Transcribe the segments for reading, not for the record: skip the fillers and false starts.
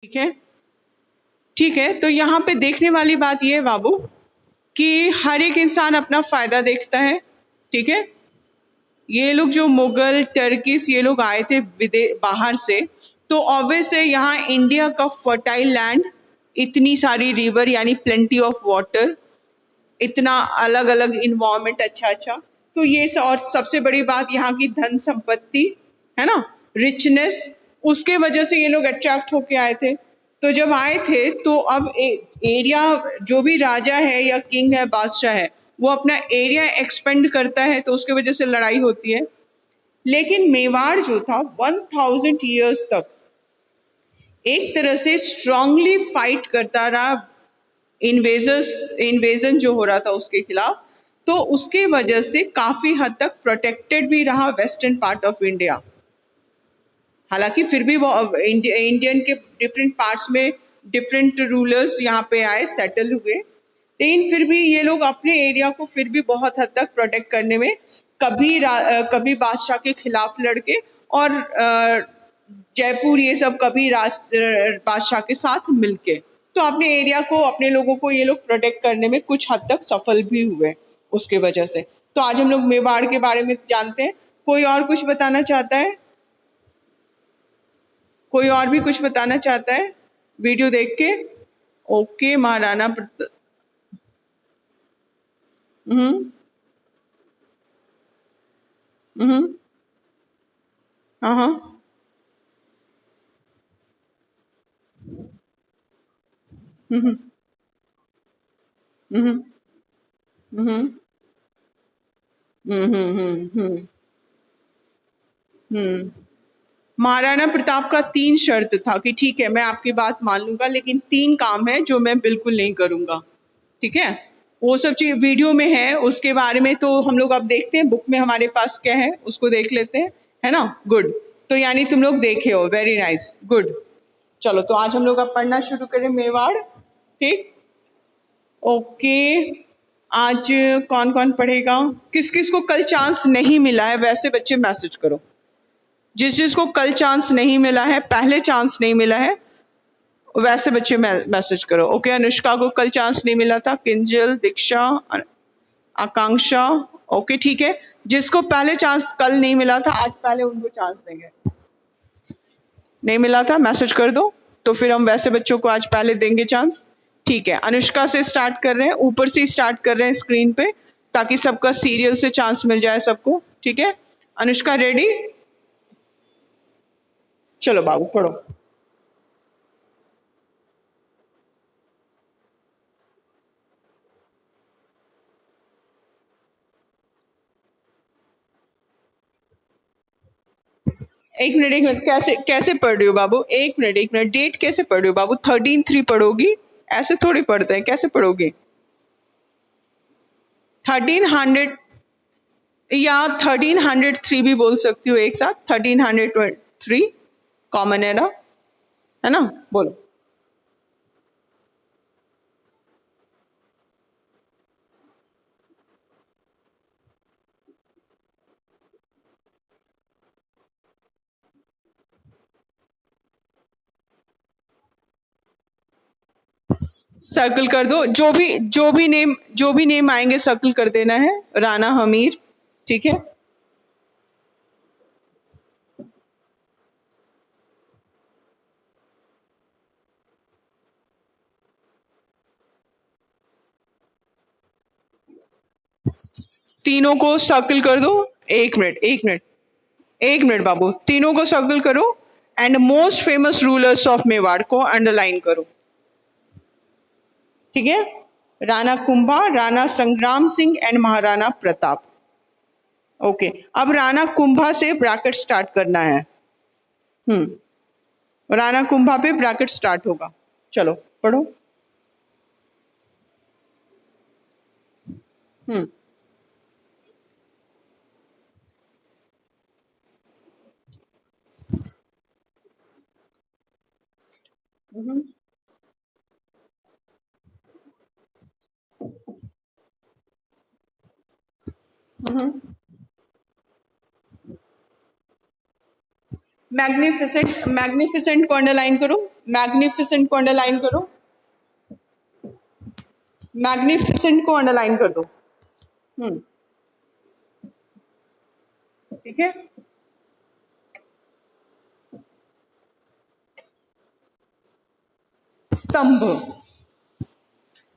ठीक है, ठीक है। तो यहाँ पे देखने वाली बात ये है बाबू कि हर एक इंसान अपना फायदा देखता है। ठीक है, ये लोग जो मुगल टर्किस ये लोग आए थे बाहर से, तो ऑब्वियस है यहाँ इंडिया का फर्टाइल लैंड, इतनी सारी रिवर यानी प्लेंटी ऑफ वाटर, इतना अलग अलग इन्वायरमेंट अच्छा अच्छा, तो ये और सबसे बड़ी बात यहाँ की धन संपत्ति है ना, रिचनेस, उसके वजह से ये लोग अट्रैक्ट होके आए थे। तो जब आए थे तो अब एरिया, जो भी राजा है या किंग है बादशाह है, वो अपना एरिया एक्सपेंड करता है, तो उसके वजह से लड़ाई होती है। लेकिन मेवाड़ जो था 1000 ईयर्स तक एक तरह से स्ट्रांगली फाइट करता रहा इन्वेजन जो हो रहा था उसके खिलाफ, तो उसके वजह से काफी हद तक प्रोटेक्टेड भी रहा वेस्टर्न पार्ट ऑफ इंडिया। हालांकि फिर भी वो इंडियन के डिफरेंट पार्ट्स में डिफरेंट रूलर्स यहाँ पे आए, सेटल हुए, लेकिन फिर भी ये लोग अपने एरिया को फिर भी बहुत हद तक प्रोटेक्ट करने में कभी बादशाह के खिलाफ लड़के, और जयपुर ये सब कभी बादशाह के साथ मिलके, तो अपने एरिया को, अपने लोगों को ये लोग प्रोटेक्ट करने में कुछ हद तक सफल भी हुए उसके वजह से। तो आज हम लोग मेवाड़ के बारे में जानते हैं। कोई और कुछ बताना चाहता है? कोई और भी कुछ बताना चाहता है वीडियो देख के? ओके, महाराणा प्रताप। हम्म हम्म हाँ हाँ हम्म हम्म हम्म हम्म हम्म महाराणा प्रताप का 3 शर्त था कि ठीक है मैं आपकी बात मान लूंगा, लेकिन 3 काम है जो मैं बिल्कुल नहीं करूंगा। ठीक है, वो सब चीज वीडियो में है, उसके बारे में तो हम लोग अब देखते हैं, बुक में हमारे पास क्या है उसको देख लेते हैं, है ना। गुड, तो यानी तुम लोग देखे हो, वेरी नाइस, गुड। चलो तो आज हम लोग अब पढ़ना शुरू करें मेवाड़। ठीक, ओके। आज कौन कौन पढ़ेगा? किस किस को कल चांस नहीं मिला है वैसे बच्चे मैसेज करो। जिस जिसको कल चांस नहीं मिला है, पहले चांस नहीं मिला है, वैसे बच्चे मैसेज करो। ओके, अनुष्का को कल चांस नहीं मिला था, किंजल, दीक्षा, आकांक्षा। ओके ठीक है, जिसको पहले चांस कल नहीं मिला था आज पहले उनको चांस देंगे। नहीं मिला था मैसेज कर दो, तो फिर हम वैसे बच्चों को आज पहले देंगे चांस। ठीक है, अनुष्का से स्टार्ट कर रहे हैं, ऊपर से स्टार्ट कर रहे हैं स्क्रीन पे, ताकि सबका सीरियल से चांस मिल जाए सबको। ठीक है, अनुष्का रेडी? चलो बाबू पढ़ो। एक मिनट, कैसे कैसे पढ़ रही हो बाबू? एक मिनट, डेट कैसे पढ़ रही हो बाबू? 13/3 पढ़ोगी? ऐसे थोड़ी पढ़ते हैं, कैसे पढ़ोगी? 1300 या 1303 भी बोल सकती हो एक साथ, 1303 कॉमन एरा, है ना। बोलो। सर्कल कर दो, जो भी नेम आएंगे सर्कल कर देना है। राणा हमीर, ठीक है। तीनों को सर्कल कर दो। एक मिनट बाबू, तीनों को सर्कल करो, and most famous rulers of Mewar को अंडरलाइन करो। ठीक है, राणा कुंभा, राणा संग्राम सिंह एंड महाराणा प्रताप। ओके, अब राणा कुंभा से ब्रैकेट स्टार्ट करना है। राणा कुंभा पे ब्रैकेट स्टार्ट होगा। चलो पढ़ो। हम्म मैग्निफिसेंट, मैग्निफिसेंट को अंडरलाइन करो। मैग्निफिसेंट को अंडरलाइन करो, मैग्निफिसेंट को अंडरलाइन कर दो। ठीक है, स्तंभ,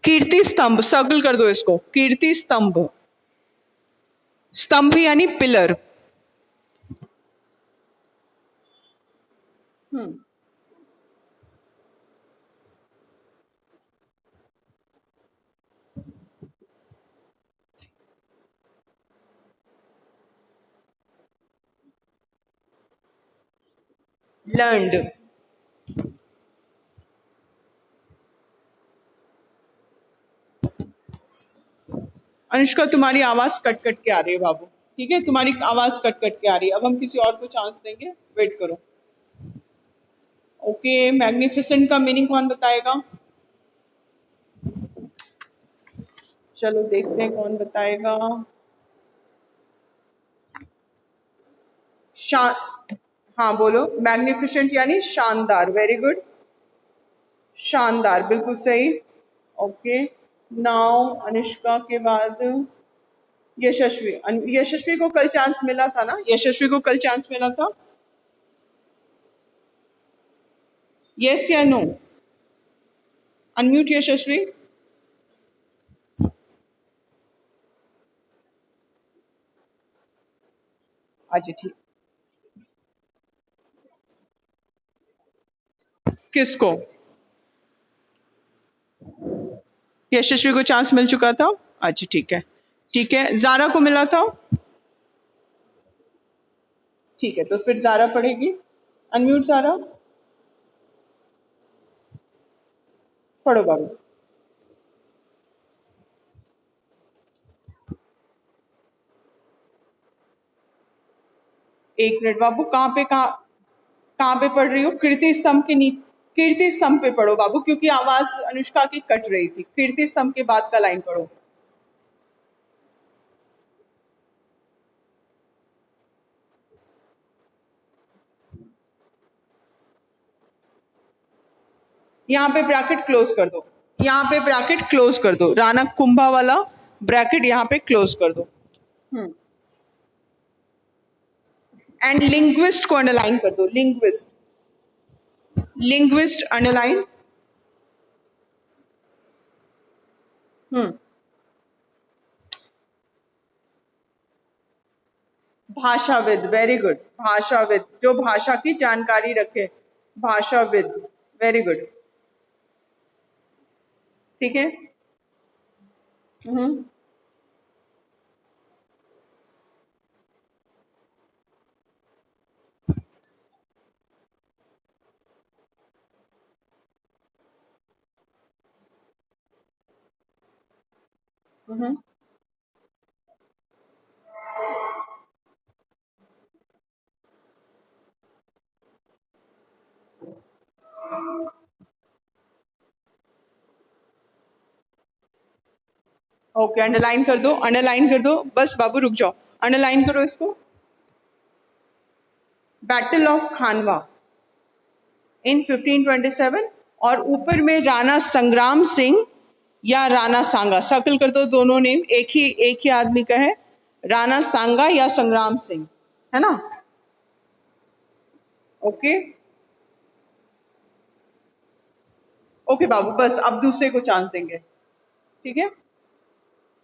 कीर्ति स्तंभ, सर्कल कर दो इसको, कीर्ति स्तंभ, स्तंभ यानी पिलर। लर्नड, अनुष्का तुम्हारी आवाज कट कट के आ रही है बाबू, ठीक है, तुम्हारी आवाज कट कट के आ रही है। अब हम किसी और को चांस देंगे, वेट करो। ओके, मैग्निफिसेंट का मीनिंग कौन बताएगा? चलो देखते हैं कौन बताएगा। हाँ बोलो, मैग्निफिसेंट यानी शानदार, वेरी गुड, शानदार, बिल्कुल सही। ओके, नाउ अनुष्का के बाद यशस्वी। यशस्वी को कल चांस मिला था ना, यशस्वी को कल चांस मिला था, यस या नो? अनम्यूट यशस्वी। अच्छा ठीक, किसको? यशस्वी को चांस मिल चुका था। अच्छा ठीक है, ठीक है, जारा को मिला था। ठीक है, तो फिर जारा पढ़ेगी। अनम्यूट जारा, पढ़ो बाबू। एक मिनट बाबू, कहाँ पे पढ़ रही हो? कीर्ति स्तंभ के नीचे, कीर्ति स्तंभ पे पढ़ो बाबू, क्योंकि आवाज अनुष्का की कट रही थी। कीर्ति स्तंभ के बाद का लाइन पढ़ो। यहाँ पे ब्रैकेट क्लोज कर दो, यहाँ पे ब्रैकेट क्लोज कर दो, राणा कुंभा वाला ब्रैकेट यहाँ पे क्लोज कर दो। एंड लिंग्विस्ट को अंडरलाइन कर दो, लिंग्विस्ट, लिंग्विस्ट अंडरलाइन। भाषाविद, वेरी गुड, भाषाविद, जो भाषा की जानकारी रखे, भाषाविद, वेरी गुड, ठीक है। ओके, अंडरलाइन कर दो, अंडरलाइन कर दो, बस बाबू रुक जाओ, अंडरलाइन करो इसको। बैटल ऑफ खानवा इन 1527, और ऊपर में राणा संग्राम सिंह या राणा सांगा, सर्कल कर दो, दोनों नेम एक ही आदमी का है, राणा सांगा या संग्राम सिंह, है ना? ओके, ओके बाबू, बस अब दूसरे को चांस देंगे, ठीक है।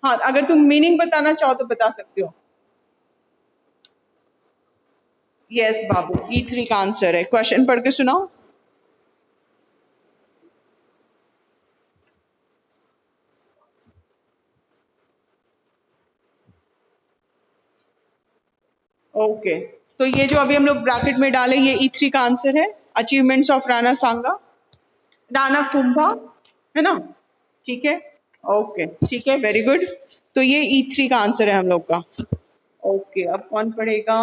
हाँ, अगर तुम मीनिंग बताना चाहो तो बता सकते हो। यस बाबू, E3 का आंसर है। क्वेश्चन पढ़ के सुनाओ। ओके, तो ये जो अभी हम लोग ब्रैकेट में डाले, ये E3 का आंसर है। अचीवमेंट्स ऑफ राणा सांगा, राणा कुंभा, है ना? ठीक है, ओके, ठीक है, वेरी गुड। तो ये E3 का आंसर है हम लोग का। ओके, अब कौन पढ़ेगा?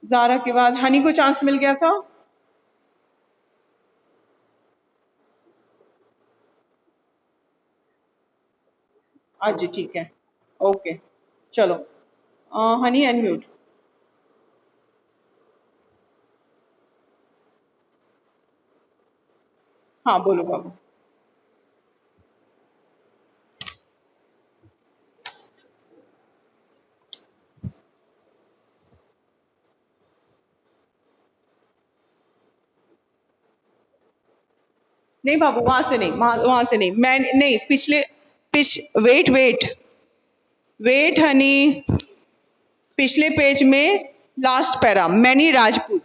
जारा के बाद हनी को चांस मिल गया था। जी ठीक है, ओके, चलो, हनी अनम्यूट। हाँ बोलो बाबू। नहीं बाबू, वहां से नहीं, वहां से नहीं, मैं नहीं, पिछले वेट वेट वेट हनी, पिछले पेज में लास्ट पैरा, मैनी राजपूत।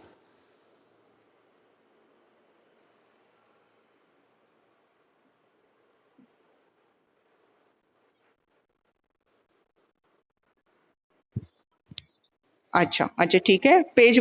अच्छा अच्छा ठीक है, पेज।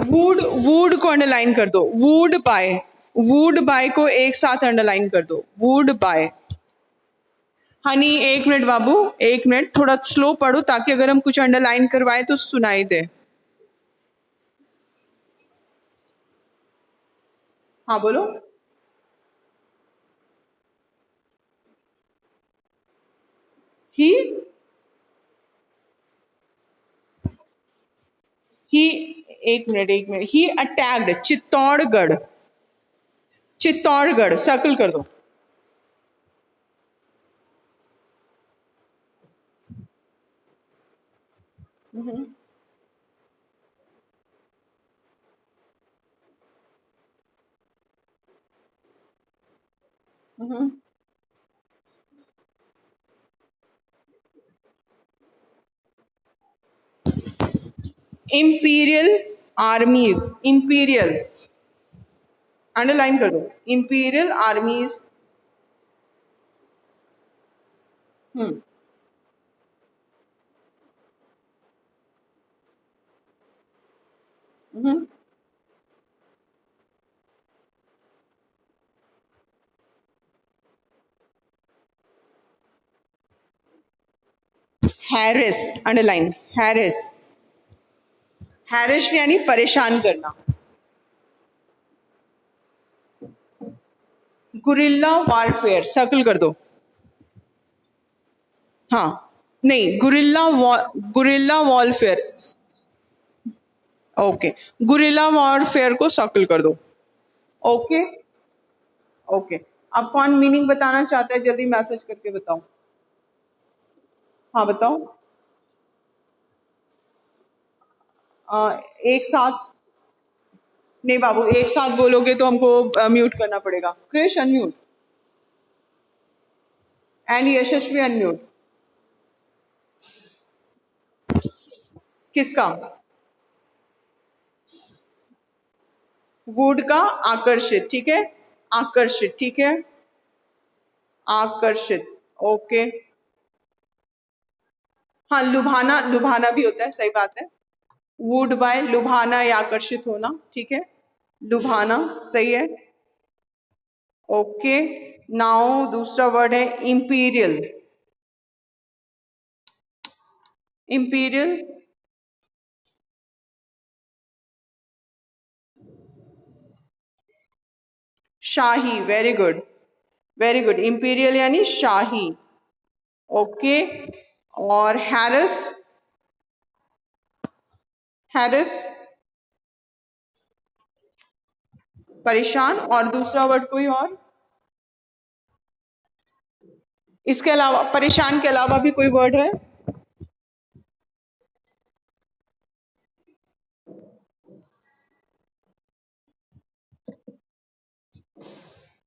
वुड, वुड को अंडरलाइन कर दो, वुड बाय, वुड बाय को एक साथ अंडरलाइन कर दो, वुड बाय। हनी एक मिनट बाबू, एक मिनट, थोड़ा स्लो पढ़ो ताकि अगर हम कुछ अंडरलाइन करवाए तो सुनाई दे। हाँ बोलो। ही ही एक मिनट एक मिनट, ही अटैक्ड चित्तौड़गढ़, चित्तौड़गढ़ सर्कल कर दो। इंपीरियल आर्मीज, इंपीरियल अंडरलाइन कर दो, imperial आर्मीज। Harris underline, Harris, Harris यानी परेशान करना। गुरिल्ला वारफेयर सर्कल कर दो। हाँ नहीं, guerrilla warfare, okay, guerrilla warfare को सर्कल कर दो। ओके ओके, अब कौन मीनिंग बताना चाहता है, जल्दी मैसेज करके बताओ। हाँ बताओ। एक साथ नहीं बाबू, एक साथ बोलोगे तो हमको म्यूट करना पड़ेगा। Krish unmute, and Yashasvi unmute. किसका? वुड का आकर्षित, ठीक है, आकर्षित, ठीक है, आकर्षित, ओके। हाँ लुभाना, लुभाना भी होता है, सही बात है। वुड बाय लुभाना या आकर्षित होना, ठीक है, लुभाना सही है। ओके, नाउ दूसरा वर्ड है इंपीरियल, इंपीरियल शाही, very good, very good, imperial यानी शाही। ओके, और हैरिस, हैरिस परेशान, और दूसरा वर्ड कोई और? इसके अलावा, परेशान के अलावा भी कोई वर्ड है?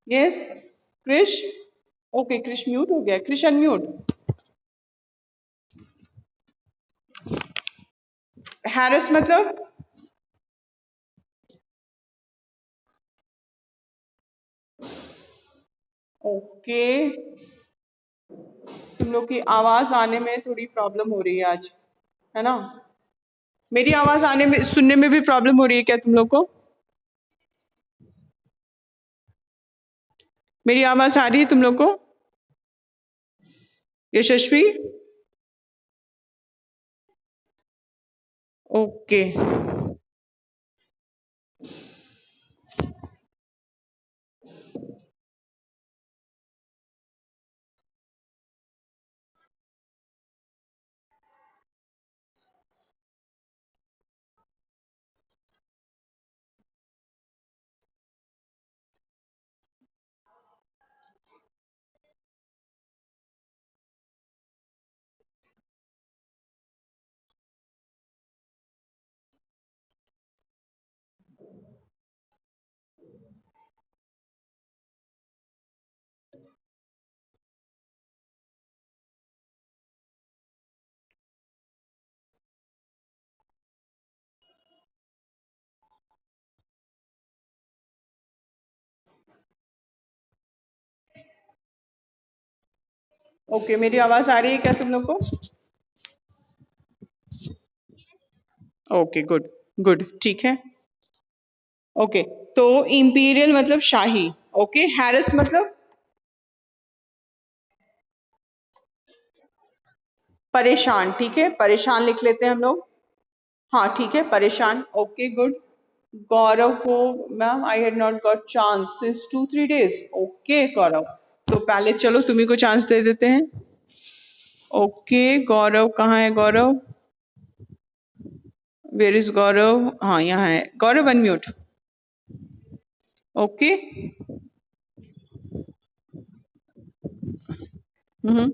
Yes Krish, okay Krish mute हो गया, क्रिश अनम्यूट। हैरिस मतलब? ओके, तुम लोग की आवाज आने में थोड़ी प्रॉब्लम हो रही है आज, है ना? मेरी आवाज आने में, सुनने में भी प्रॉब्लम हो रही है क्या तुम लोग को? मेरी आवाज आ रही है तुम लोग को? यशस्वी, ओके। ओके, मेरी आवाज आ रही है क्या तुम लोग को? ओके, गुड गुड, ठीक है। ओके, तो इंपीरियल मतलब शाही। ओके, हैरिस मतलब परेशान। ठीक है, परेशान लिख लेते हैं हम लोग। हाँ ठीक है, परेशान। Okay good. गौरव को, ma'am I had not got chance since 2-3 days। Okay Gaurav, तो पहले चलो तुम्ही को चांस दे देते हैं। ओके गौरव, कहाँ है गौरव? वेयर इज गौरव? हाँ यहाँ है गौरव, अनम्यूट। ओके। हम्म।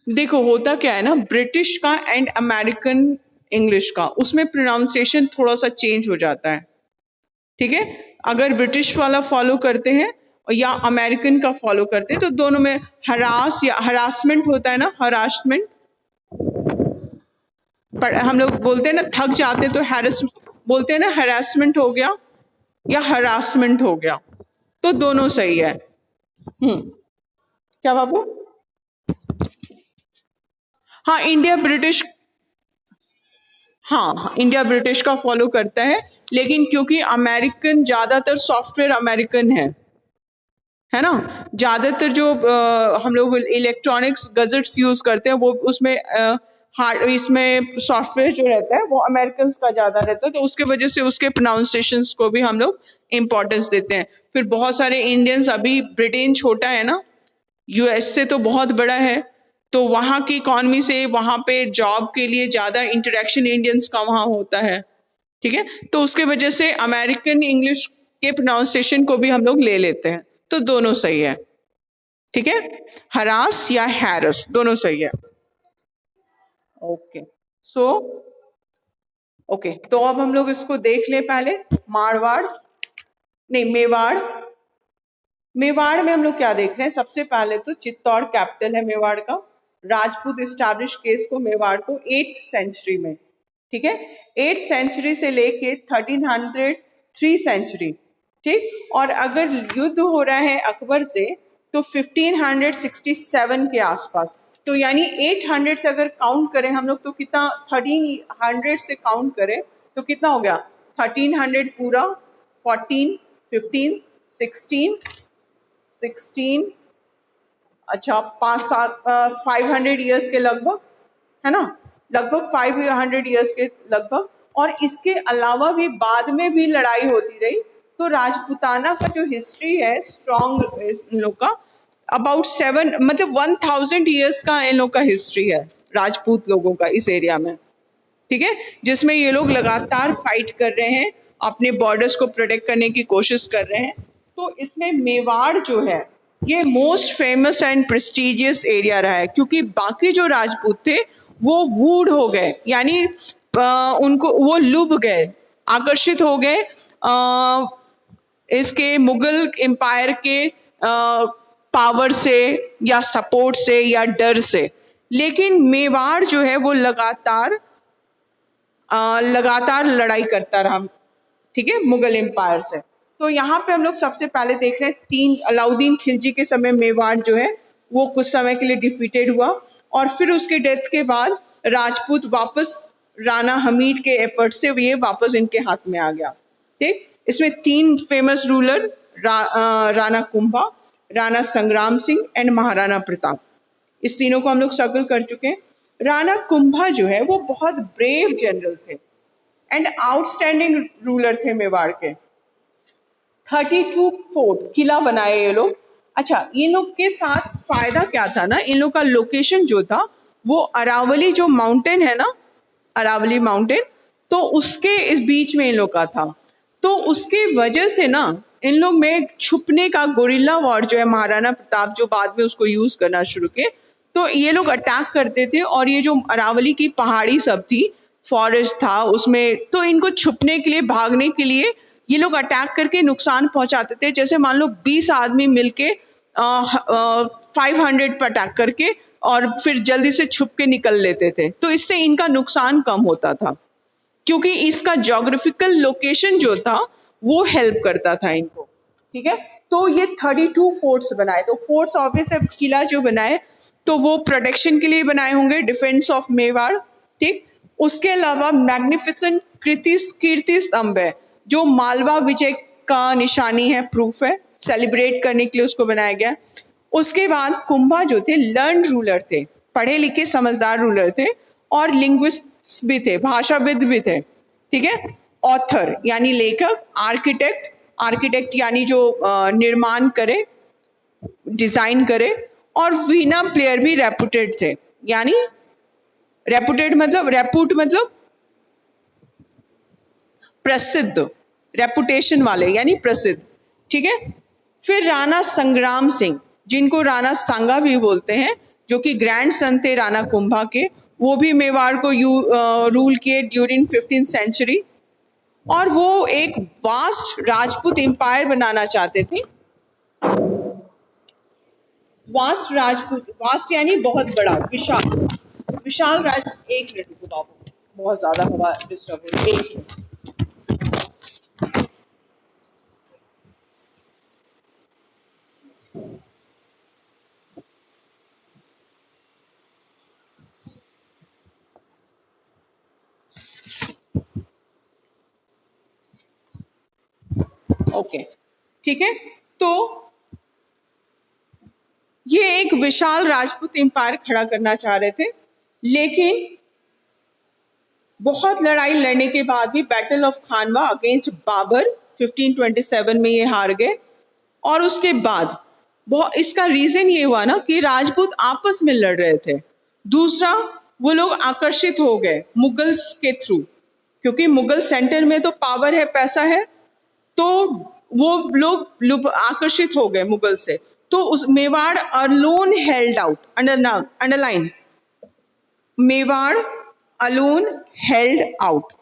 देखो होता क्या है ना, ब्रिटिश का एंड अमेरिकन इंग्लिश का, उसमें प्रोनाउंसिएशन थोड़ा सा चेंज हो जाता है। ठीक है, अगर ब्रिटिश वाला फॉलो करते हैं या अमेरिकन का फॉलो करते हैं तो दोनों में हरास या हरासमेंट होता है ना, हरासमेंट। पर हम लोग बोलते हैं ना थक जाते हैं तो हैरस बोलते हैं ना, हरासमेंट हो गया या हरासमेंट हो गया, तो दोनों सही है। क्या बाबू? हाँ इंडिया ब्रिटिश, हाँ इंडिया ब्रिटिश का फॉलो करता है, लेकिन क्योंकि अमेरिकन ज्यादातर सॉफ्टवेयर अमेरिकन है ना, ज्यादातर जो हम लोग इलेक्ट्रॉनिक्स गजेट्स यूज करते हैं वो उसमें हार्ड, इसमें सॉफ्टवेयर जो रहता है वो अमेरिकन का ज्यादा रहता है, तो उसके वजह से उसके प्रोनाउंसिएशंस को भी हम लोग इम्पोर्टेंस देते हैं। फिर बहुत सारे इंडियंस, अभी ब्रिटेन छोटा है ना, यूएस से तो बहुत बड़ा है, तो वहाँ की इकॉनमी से वहाँ पे जॉब के लिए ज्यादा इंटरेक्शन इंडियंस का वहाँ होता है। ठीक है, तो उसके वजह से अमेरिकन इंग्लिश के प्रोनाउंसिएशन को भी हम लोग ले लेते हैं, तो दोनों सही है। ठीक है, हरास या हैरस दोनों सही है। ओके सो ओके, तो अब हम लोग इसको देख ले पहले। मारवाड़, नहीं मेवाड़। मेवाड़ में हम लोग क्या देख रहे हैं? सबसे पहले तो चित्तौड़ कैपिटल है मेवाड़ का। राजपूत इस्टेब्लिश केस को मेवाड़ को 8th सेंचुरी में। ठीक है, 8th सेंचुरी से लेके 1303 सेंचुरी। ठीक, और अगर युद्ध हो रहा है अकबर से तो 1567 के आसपास, तो यानी 800 से अगर काउंट करें हम लोग तो कितना, 1300 से काउंट करें तो कितना हो गया? 1300 पूरा, 14, 15, 16, अच्छा 5-7 500 ईयर्स के लगभग, है ना, लगभग 500 ईयर्स के लगभग। और इसके अलावा भी बाद में भी लड़ाई होती रही, तो राजपूताना का जो हिस्ट्री है स्ट्रॉन्ग इन लोग का, अबाउट 7 मतलब 1000 ईयर्स का इन लोग का हिस्ट्री है राजपूत लोगों का इस एरिया में। ठीक है, जिसमें ये लोग लगातार फाइट कर रहे हैं, अपने बॉर्डर्स को प्रोटेक्ट करने की कोशिश कर रहे हैं। तो इसमें मेवाड़ जो है ये most famous and prestigious area रहा है, क्योंकि बाकी जो राजपूत थे वो वूड हो गए, यानी उनको वो लुभ गए, आकर्षित हो गए इसके मुगल एम्पायर के पावर से या सपोर्ट से या डर से। लेकिन मेवाड़ जो है वो लगातार लड़ाई करता रहा, ठीक है, मुगल एम्पायर से। तो यहाँ पे हम लोग सबसे पहले देख रहे हैं अलाउद्दीन खिलजी के समय मेवाड़ जो है वो कुछ समय के लिए डिफीटेड हुआ, और फिर उसके डेथ के बाद राजपूत वापस राणा हमीद के एफर्ट से ये वापस इनके हाथ में आ गया। ठीक, इसमें 3 फेमस रूलर, राणा कुंभा, राणा संग्राम सिंह एंड महाराणा प्रताप, इस तीनों को हम लोग सर्कल कर चुके हैं। राणा कुंभा जो है वो बहुत ब्रेव जनरल थे एंड आउटस्टैंडिंग रूलर थे मेवाड़ के। 32 फोर्ट, किला बनाए ये लोग। अच्छा, इन लोग के साथ फायदा क्या था ना, इन लोग का लोकेशन जो था वो अरावली जो माउंटेन है ना, अरावली माउंटेन, तो उसके इस बीच में इन लोग का था। तो उसके वजह से ना इन लोग में छुपने का, गोरिल्ला वॉर जो है, महाराणा प्रताप जो बाद में उसको यूज करना शुरू किए, तो ये लोग अटैक करते थे, और ये जो अरावली की पहाड़ी सब थी, फॉरेस्ट था उसमें, तो इनको छुपने के लिए, भागने के लिए ये लोग अटैक करके नुकसान पहुंचाते थे। जैसे मान लो 20 आदमी मिलके 500 पर अटैक करके और फिर जल्दी से छुप के निकल लेते थे, तो इससे इनका नुकसान कम होता था, क्योंकि इसका ज्योग्राफिकल लोकेशन जो था वो हेल्प करता था इनको, ठीक है। तो ये 32 फोर्ट्स बनाए। तो फोर्ट्स ऑब्वियस है, किला जो बनाए तो वो प्रोटेक्शन के लिए बनाए होंगे, डिफेंस ऑफ मेवाड़, ठीक। उसके अलावा मैग्निफिसेंट कीर्ति स्तंभ है जो मालवा विजय का निशानी है, प्रूफ है, सेलिब्रेट करने के लिए उसको बनाया गया। उसके बाद कुंभा जो थे लर्न रूलर थे, पढ़े लिखे समझदार रूलर थे, और लिंग्विस्ट भी थे, भाषाविद भी थे, ठीक है। ऑथर यानी लेखक, आर्किटेक्ट यानी जो निर्माण करे, डिजाइन करे, और वीणा प्लेयर भी रेपुटेड थे, यानी रेपुटेड मतलब रेपुट मतलब प्रसिद्ध, रेपुटेशन वाले यानी प्रसिद्ध, ठीक है। फिर राणा संग्राम सिंह, जिनको राणा सांगा भी बोलते हैं, जो कि ग्रैंड सन थे राणा कुंभा के, वो भी मेवाड़ को रूल किए ड्यूरिंग 15th सेंचुरी, और वो एक वास्ट राजपूत एम्पायर बनाना चाहते थे। वास्ट यानी बहुत बड़ा, विशाल राज। एक मिनट रुको बाबू, बहुत ज्यादा हवा डिस्टर्ब हो रही है, एक मिनट। ओके, ठीक है। तो ये एक विशाल राजपूत एम्पायर खड़ा करना चाह रहे थे, लेकिन बहुत लड़ाई लड़ने के बाद भी battle of Khanwa against Babur 1527 में ये हार गए। और उसके बाद बहुत, इसका रीजन ये हुआ ना कि राजपूत आपस में लड़ रहे थे। दूसरा, वो लोग आकर्षित हो गए मुगल्स के थ्रू, क्योंकि मुगल सेंटर में तो पावर है, पैसा है, तो वो लोग आकर्षित हो गए मुगल से। तो उस Mewar alone held out, underline, Mewar alone held out.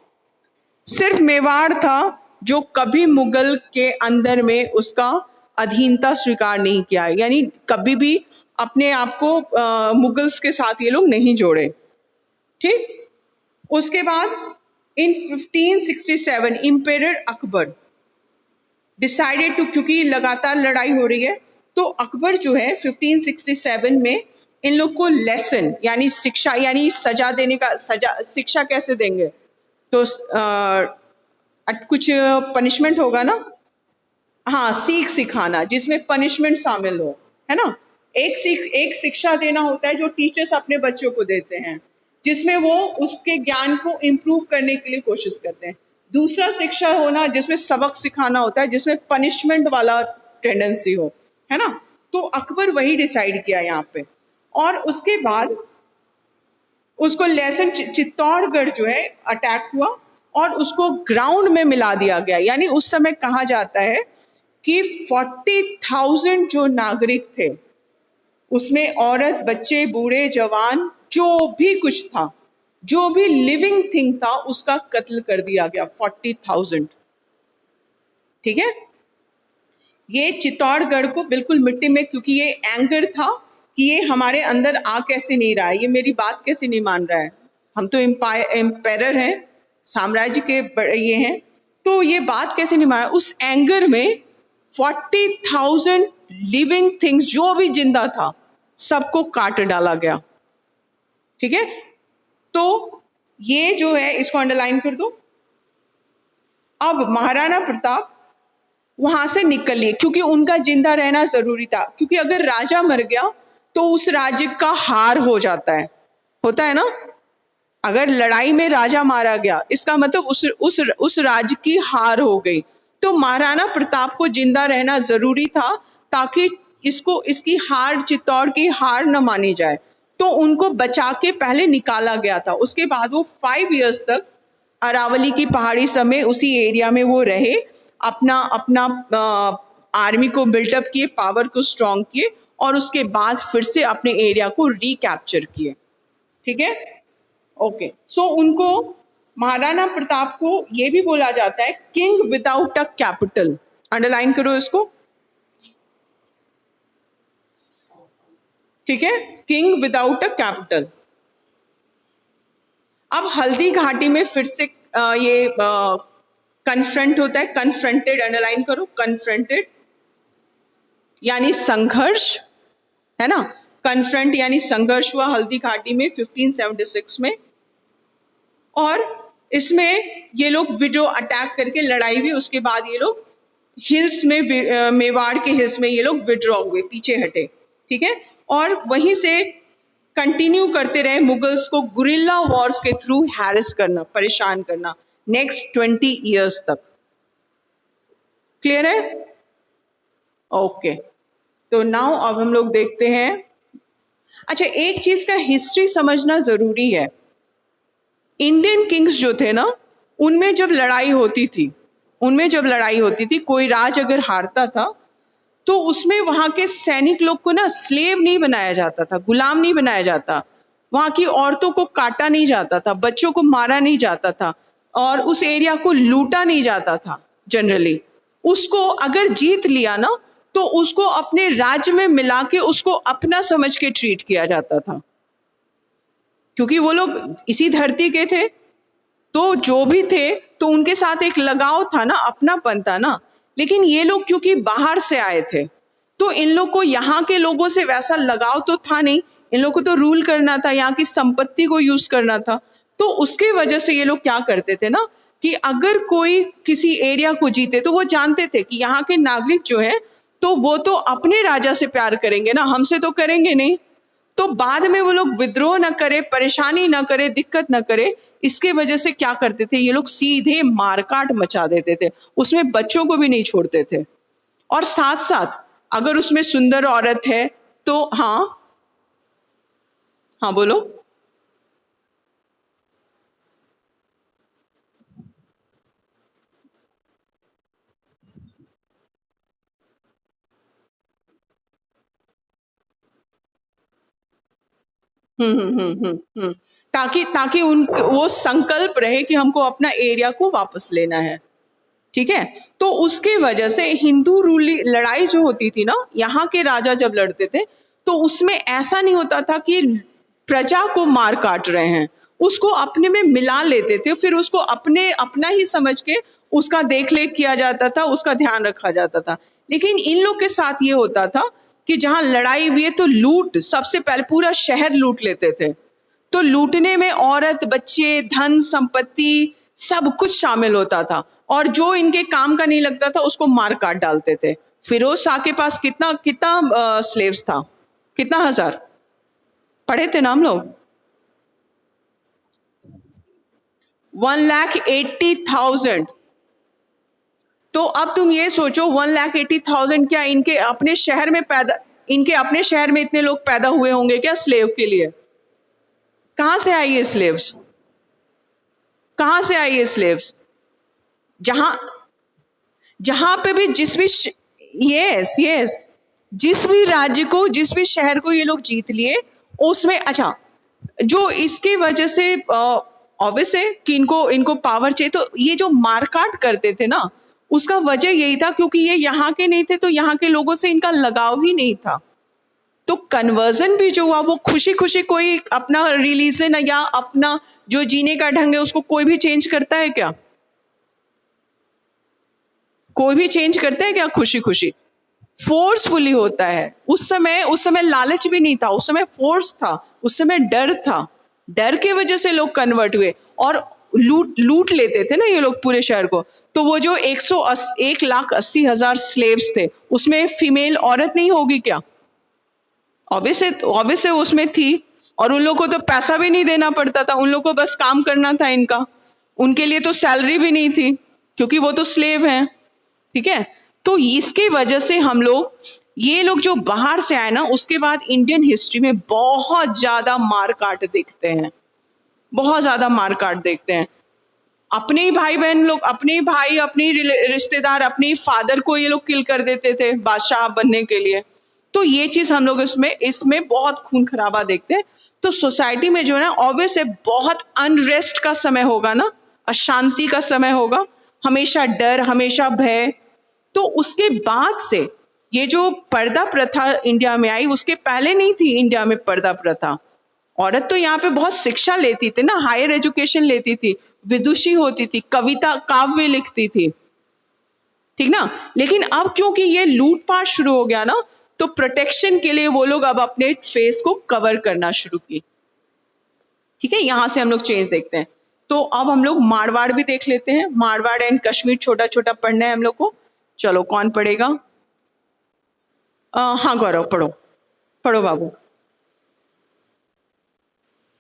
सिर्फ मेवाड़ था जो कभी मुगल के अंदर में उसका अधीनता स्वीकार नहीं किया, यानी कभी भी अपने आप को मुगल्स के साथ ये लोग नहीं जोड़े, ठीक। उसके बाद इन 1567 इंपेरर अकबर डिसाइडेड टू, क्योंकि लगातार लड़ाई हो रही है, तो अकबर जो है 1567 में इन लोग को लेसन यानी शिक्षा, यानी सजा देने का, शिक्षा कैसे देंगे, तो कुछ पनिशमेंट होगा ना, हाँ, सीख सिखाना जिसमें पनिशमेंट शामिल हो, है ना। एक शिक्षा देना होता है जो टीचर्स अपने बच्चों को देते हैं, जिसमें वो उसके ज्ञान को इम्प्रूव करने के लिए कोशिश करते हैं। दूसरा शिक्षा होना जिसमें सबक सिखाना होता है, जिसमें पनिशमेंट वाला टेंडेंसी हो, है ना। तो अकबर वही डिसाइड किया यहाँ पे। और उसके बाद उसको लेसन चित्तौड़गढ़ जो है अटैक हुआ और उसको ग्राउंड में मिला दिया गया। यानी उस समय कहा जाता है कि 40,000 जो नागरिक थे, उसमें औरत, बच्चे, बूढ़े, जवान, जो भी कुछ था, जो भी लिविंग थिंग था, उसका कत्ल कर दिया गया, 40,000, ठीक है। ये चित्तौड़गढ़ को बिल्कुल मिट्टी में, क्योंकि ये एंगर था कि ये हमारे अंदर आ कैसे नहीं रहा है, ये मेरी बात कैसे नहीं मान रहा है, हम तो एम्पायर हैं, साम्राज्य के ये हैं, तो ये बात कैसे नहीं मान रहा। उस एंगर में 40,000 लिविंग थिंग्स, जो भी जिंदा था, सबको काट डाला गया, ठीक है। तो ये जो है, इसको अंडरलाइन कर दो। अब महाराणा प्रताप वहां से निकल लिए, क्योंकि उनका जिंदा रहना जरूरी था, क्योंकि अगर राजा मर गया तो उस राज्य का हार हो जाता है, होता है ना। अगर लड़ाई में राजा मारा गया, इसका मतलब उस राज्य की हार हो गई। तो महाराणा प्रताप को जिंदा रहना जरूरी था, ताकि इसकी हार, चित्तौड़ की हार न मानी जाए। तो उनको बचा के पहले निकाला गया था। उसके बाद वो 5 इयर्स तक अरावली की पहाड़ी समेत उसी एरिया में वो रहे, अपना आर्मी को बिल्टअप किए, पावर को स्ट्रॉन्ग किए, और उसके बाद फिर से अपने एरिया को रिकैप्चर किए, ठीक है। ओके, सो उनको, महाराणा प्रताप को ये भी बोला जाता है king without a capital. Underline करो इसको, ठीक है, किंग विदाउट अ कैपिटल। अब हल्दी घाटी में फिर से ये कन्फ्रंट होता है, कन्फ्रंटेड अंडरलाइन करो, कन्फ्रंटेड यानी संघर्ष, है ना। कन्फ्रंट यानी संघर्ष हुआ हल्दी घाटी में 1576 में, और इसमें ये लोग विड्रो अटैक करके लड़ाई हुई, उसके बाद ये लोग हिल्स में, मेवाड़ के हिल्स में ये लोग विड्रॉ हुए, पीछे हटे, ठीक है। और वहीं से कंटिन्यू करते रहे मुगल्स को गुरिल्ला वॉर्स के थ्रू हैरेस करना, परेशान करना नेक्स्ट 20 ईयर्स तक। क्लियर है? ओके, तो नाउ अब हम लोग देखते हैं। अच्छा, एक चीज का हिस्ट्री समझना जरूरी है। इंडियन किंग्स जो थे ना, उनमें जब लड़ाई होती थी, कोई राज अगर हारता था तो उसमें वहां के सैनिक लोग को ना स्लेव नहीं बनाया जाता था, गुलाम नहीं बनाया जाता, वहां की औरतों को काटा नहीं जाता था, बच्चों को मारा नहीं जाता था, और उस एरिया को लूटा नहीं जाता था। जनरली उसको अगर जीत लिया ना तो उसको अपने राज्य में मिला के उसको अपना समझ के ट्रीट किया जाता था, क्योंकि वो लोग इसी धरती के थे, तो जो भी थे तो उनके साथ एक लगाव था ना, अपनापन था ना। लेकिन ये लोग क्योंकि बाहर से आए थे तो इन लोग को यहाँ के लोगों से वैसा लगाव तो था नहीं, इन लोग को तो रूल करना था, यहाँ की संपत्ति को यूज करना था। तो उसके वजह से ये लोग क्या करते थे ना कि अगर कोई किसी एरिया को जीते तो वो जानते थे कि यहाँ के नागरिक जो है तो वो तो अपने राजा से प्यार करेंगे ना, हमसे तो करेंगे नहीं। तो बाद में वो लोग विद्रोह ना करे, परेशानी ना करे, दिक्कत ना करे, इसके वजह से क्या करते थे ये लोग, सीधे मारकाट मचा देते थे, उसमें बच्चों को भी नहीं छोड़ते थे। और साथ साथ अगर उसमें सुंदर औरत है तो हाँ हाँ बोलो। ताकि ताकि उन वो संकल्प रहे कि हमको अपना एरिया को वापस लेना है, ठीक है। तो उसके वजह से हिंदू रूली लड़ाई जो होती थी ना, यहाँ के राजा जब लड़ते थे तो उसमें ऐसा नहीं होता था कि प्रजा को मार काट रहे हैं, उसको अपने में मिला लेते थे, फिर उसको अपने अपना ही समझ के उसका देख रेख किया जाता था, उसका ध्यान रखा जाता था। लेकिन इन लोग के साथ ये होता था कि जहां लड़ाई हुई है तो लूट, सबसे पहले पूरा शहर लूट लेते थे। तो लूटने में औरत, बच्चे, धन संपत्ति सब कुछ शामिल होता था, और जो इनके काम का नहीं लगता था उसको मार काट डालते थे। फिरोज शाह के पास कितना कितना स्लेव्स था, कितना हजार, पढ़े थे ना हम लोग, 1,80,000। तो अब तुम ये सोचो 1,80,000 क्या इनके अपने शहर में इतने लोग पैदा हुए होंगे क्या स्लेव के लिए? कहां से आई ये स्लेव्स? कहां से आई ये स्लेव्स? जहां जहां पे भी यस यस, जिस भी राज्य को, जिस भी शहर को ये लोग जीत लिए उसमें, अच्छा, जो इसके वजह से ऑब्वियस है कि इनको पावर चाहिए, तो ये जो मारकाट करते थे ना उसका वजह यही था क्योंकि ये यहाँ के नहीं थे, तो यहाँ के लोगों से इनका लगाव ही नहीं था। तो कन्वर्जन भी जो हुआ वो खुशी खुशी, कोई अपना रिलीजन या अपना जो जीने का ढंग है उसको कोई भी चेंज करता है क्या? कोई भी चेंज करता है क्या खुशी खुशी? फोर्सफुली होता है। उस समय लालच भी नहीं था, उस समय फोर्स था, उस समय डर था, डर के वजह से लोग कन्वर्ट हुए और लूट लेते थे ना ये लोग पूरे शहर को। तो वो जो 1,80,000 स्लेव्स थे उसमें फीमेल औरत नहीं होगी क्या? ऑब्वियस है उसमें थी, और उन लोगों को तो पैसा भी नहीं देना पड़ता था, उन लोगों को बस काम करना था इनका, उनके लिए तो सैलरी भी नहीं थी क्योंकि वो तो स्लेव हैं, ठीक है। तो इसके वजह से ये लोग जो बाहर से आए ना, उसके बाद इंडियन हिस्ट्री में बहुत ज्यादा मारकाट देखते हैं, बहुत ज्यादा मारकाट देखते हैं। अपने ही भाई बहन लोग, अपने ही भाई, अपने ही रिश्तेदार, अपने ही फादर को ये लोग किल कर देते थे बादशाह बनने के लिए। तो ये चीज हम लोग इसमें बहुत खून खराबा देखते हैं। तो सोसाइटी में जो है ना, ऑब्वियस है बहुत अनरेस्ट का समय होगा ना, अशांति का समय होगा, हमेशा डर, हमेशा भय। तो उसके बाद से ये जो पर्दा प्रथा इंडिया में आई, उसके पहले नहीं थी इंडिया में पर्दा प्रथा। औरत तो यहाँ पे बहुत शिक्षा लेती थी ना, हायर एजुकेशन लेती थी, विदुषी होती थी, कविता काव्य लिखती थी, ठीक ना। लेकिन अब क्योंकि ये लूटपाट शुरू हो गया ना, तो प्रोटेक्शन के लिए वो लोग अब अपने फेस को कवर करना शुरू की। ठीक है, यहां से हम लोग चेंज देखते हैं। तो अब हम लोग मारवाड़ भी देख लेते हैं। मारवाड़ एंड कश्मीर छोटा छोटा पढ़ना है हम लोग को। चलो, कौन पढ़ेगा? हाँ गौरव, पढ़ो पढ़ो बाबू।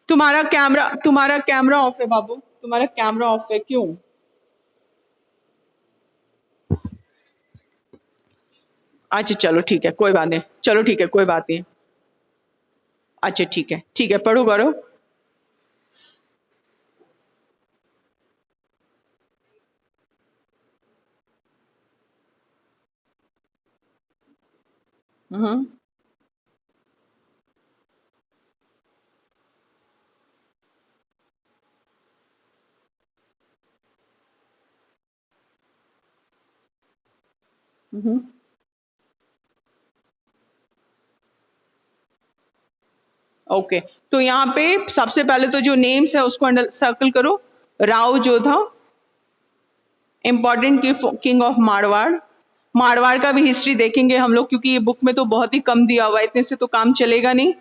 तुम्हारा कैमरा ऑफ है बाबू, तुम्हारा कैमरा ऑफ है, क्यों? अच्छा चलो ठीक है, कोई बात नहीं, चलो ठीक है, कोई बात नहीं। अच्छा ठीक है, पढ़ो गौरव। हम्म हम्म ओके, तो यहाँ पे सबसे पहले तो जो नेम्स है उसको अंडर सर्कल करो। Rao Jodha, important king of Marwar. Marwar का भी हिस्ट्री देखेंगे हम लोग, क्योंकि ये बुक में तो बहुत ही कम दिया हुआ है, इतने से तो काम चलेगा नहीं,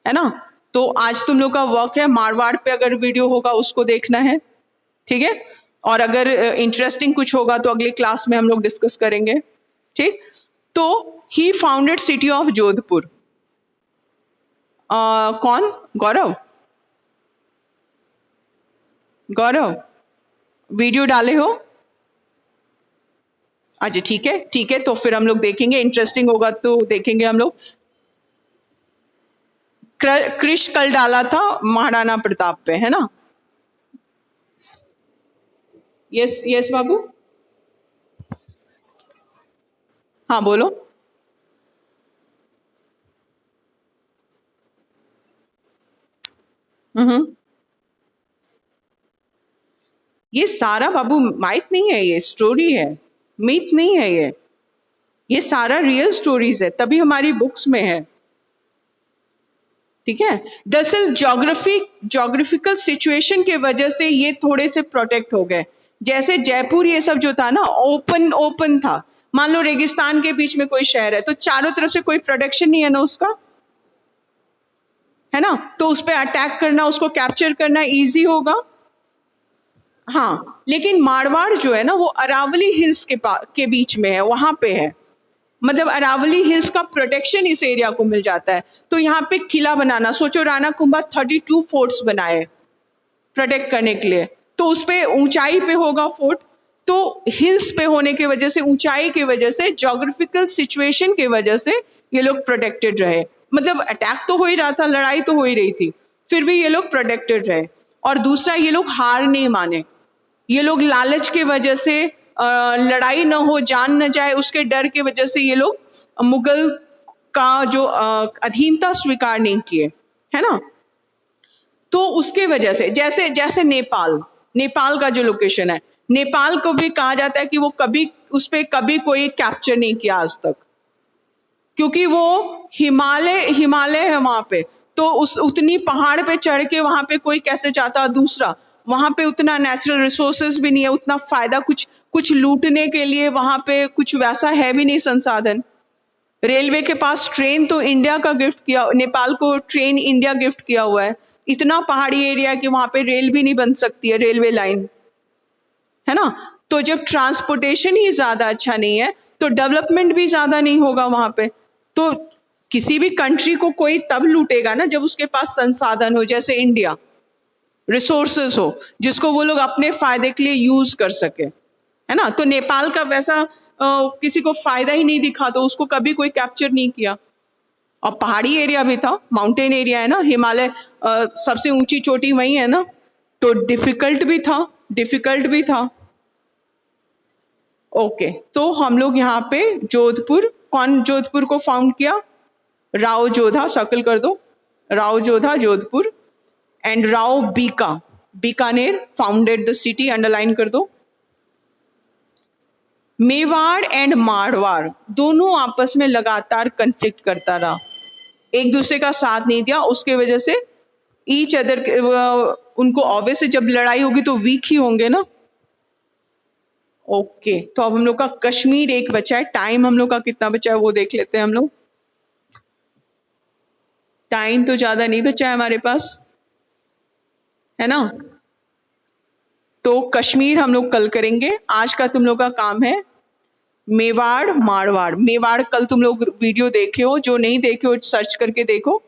है ना। तो आज तुम लोग का वर्क है मारवाड़ पे, अगर वीडियो होगा उसको देखना है, ठीक है। और अगर इंटरेस्टिंग कुछ होगा तो अगली क्लास में हम लोग डिस्कस करेंगे, ठीक। तो ही फाउंडेड सिटी ऑफ जोधपुर। कौन? गौरव? गौरव, वीडियो डाले हो? अच्छा ठीक है, तो फिर हम लोग देखेंगे, इंटरेस्टिंग होगा तो देखेंगे हम लोग। कृष कल डाला था महाराणा प्रताप पे, है ना। यस यस बाबू, हाँ बोलो। हम्म ये सारा बाबू माइथ नहीं है, ये स्टोरी है, मिथ नहीं है ये सारा रियल स्टोरीज है, तभी हमारी बुक्स में है, ठीक है। दरअसल जोग्राफिकल सिचुएशन के वजह से ये थोड़े से प्रोटेक्ट हो गए। जैसे जयपुर ये सब जो था ना, ओपन ओपन था। मान लो रेगिस्तान के बीच में कोई शहर है, तो चारों तरफ से कोई प्रोटेक्शन नहीं है ना उसका, है ना। तो उस पर अटैक करना, उसको कैप्चर करना इजी होगा। हाँ, लेकिन मारवाड़ जो है ना, वो अरावली हिल्स के बीच में है, वहां पे है। मतलब अरावली हिल्स का प्रोटेक्शन इस एरिया को मिल जाता है। तो यहाँ पे किला बनाना, सोचो राणा कुंभा 32 फोर्ट्स बनाए प्रोटेक्ट करने के लिए, तो उस पे ऊंचाई पे होगा फोर्ट। तो हिल्स पे होने की वजह से, ऊंचाई की वजह से, जोग्राफिकल सिचुएशन की वजह से ये लोग प्रोटेक्टेड रहे। मतलब अटैक तो हो ही रहा था, लड़ाई तो हो ही रही थी, फिर भी ये लोग प्रोटेक्टेड रहे। और दूसरा, ये लोग हार नहीं माने। ये लोग लालच के वजह से, लड़ाई न हो, जान न जाए, उसके डर की वजह से ये लोग मुगल का जो अधीनता स्वीकार नहीं किए, है ना। तो उसके वजह से, जैसे जैसे नेपाल, नेपाल का जो लोकेशन है, नेपाल को भी कहा जाता है कि वो कभी, उस पर कभी कोई कैप्चर नहीं किया आज तक, क्योंकि वो हिमालय हिमालय है वहां पे। तो उस उतनी पहाड़ पे चढ़ के वहां पे कोई कैसे जाता? दूसरा, वहां पे उतना नेचुरल रिसोर्सेज भी नहीं है, उतना फायदा कुछ कुछ लूटने के लिए वहां पे कुछ वैसा है भी नहीं संसाधन। रेलवे के पास ट्रेन तो इंडिया का गिफ्ट किया, नेपाल को ट्रेन इंडिया गिफ्ट किया हुआ है। इतना पहाड़ी एरिया कि वहां पे रेल भी नहीं बन सकती है, रेलवे लाइन, है ना। तो जब ट्रांसपोर्टेशन ही ज्यादा अच्छा नहीं है, तो डेवलपमेंट भी ज्यादा नहीं होगा वहां पे। तो किसी भी कंट्री को कोई तब लूटेगा ना जब उसके पास संसाधन हो, जैसे इंडिया, रिसोर्सेस हो जिसको वो लोग अपने फायदे के लिए यूज कर सके, है ना। तो नेपाल का वैसा किसी को फायदा ही नहीं दिखा, तो उसको कभी कोई कैप्चर नहीं किया। और पहाड़ी एरिया भी था, माउंटेन एरिया है ना, हिमालय सबसे ऊंची चोटी वही है ना, तो डिफिकल्ट भी था, डिफिकल्ट भी था। ओके, तो हम लोग यहाँ पे जोधपुर, कौन जोधपुर को फाउंड किया? राव जोधा, सर्कल कर दो। Rao Jodha Jodhpur. And Rao Bika, Bikaner founded the city, underline कर दो। मेवाड़ एंड मारवाड़ दोनों आपस में लगातार कन्फ्लिक्ट करता रहा, एक दूसरे का साथ नहीं दिया, उसके वजह से ईच अदर, उनको ऑब्वियसली जब लड़ाई होगी तो वीक ही होंगे ना। ओके, तो अब हम लोग का कश्मीर एक बचा है। टाइम हम लोग का कितना बचा है वो देख लेते हैं हम लोग। टाइम तो ज्यादा नहीं बचा है हमारे पास, है ना। तो कश्मीर हम लोग कल करेंगे। आज का तुम लोग का काम है मेवाड़ मारवाड़। मेवाड़ कल तुम लोग वीडियो देखे हो, जो नहीं देखे हो सर्च करके देखो,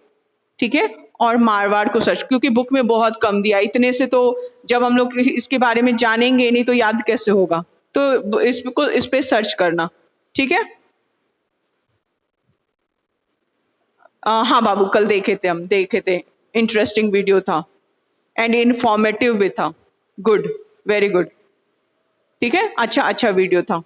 ठीक है। और मारवाड़ को सर्च, क्योंकि बुक में बहुत कम दिया, इतने से तो जब हम लोग इसके बारे में जानेंगे नहीं तो याद कैसे होगा। तो इसको इस पे सर्च करना, ठीक है। हाँ बाबू, कल देखे थे, हम देखे थे, इंटरेस्टिंग वीडियो था एंड इन्फॉर्मेटिव भी था। गुड, वेरी गुड, ठीक है, अच्छा अच्छा वीडियो था।